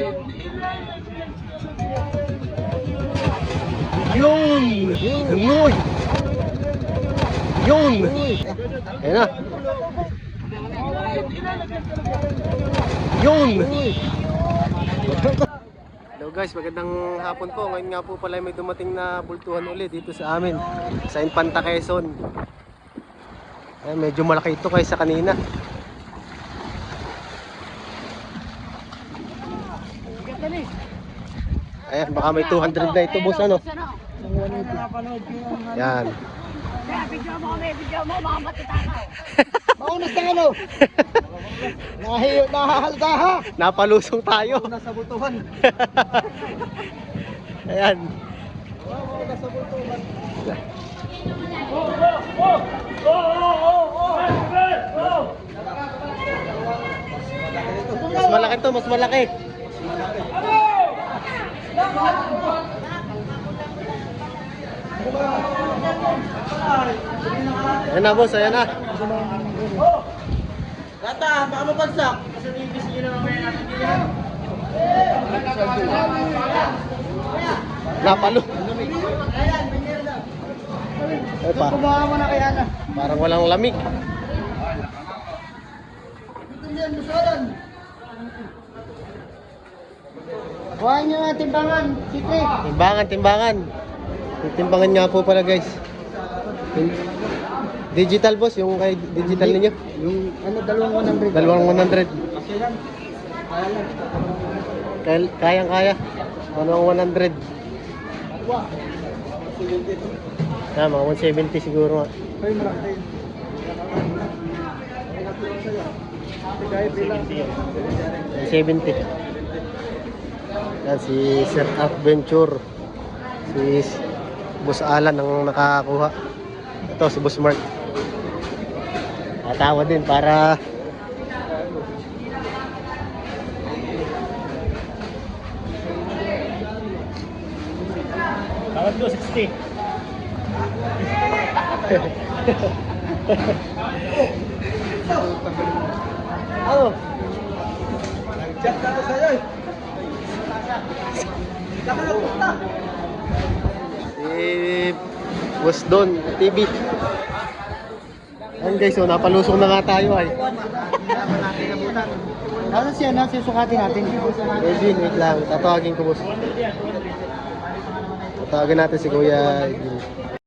Yun! Yun! Yun! Ayan na. Yun! Hello guys, magandang hapon po. Ngayon nga po pala may dumating na bultuhan ulit dito sa amin sa Infanta, Quezon. Ayan, medyo malaki ito kaysa kanina. Ayan, baka may 200 na ito, boss, ano? Yan. Video mo, mga matitakaw. Maunas na ano? Nahahalata ha? Napalusong tayo. Nasa butuhan. Ayan. Nasa butuhan. Mas malaki to, mas malaki. Ayan na, boss, ayan na. Gata, baka mabagsak. Kasi ibis nyo na mamaya natin dito. Napalo. Ay pa. Kumaha mo na kaya na. Parang walang lamig. Ito yan, musalan. Kuhain nyo na timbangan. Sige. Timbangan, timbangan. Timbangan nga po pala, guys. Digital, boss, yung kay digital ninyo. Yung ano, 2,100. 2,100. Kasi yan. Kaya lang. Kayang-kaya. 100. Wah. Ah, mga 170 siguro nga. Ay, marami. 170. Yan, si Sir Adventure. Si Boss Alan ang nakakuha. Ito, si Boss Mark. Natawa din para tawad ko, 60. Ano? Chat na sa'yo eh. Nakapunta. Si Boss Don TV. Ayan guys, so napalusong na nga tayo ay. Ano siya na susukatin natin? Edwin, wait lang. Tatawagin ko, boss. Tatawagin natin si Kuya Edwin.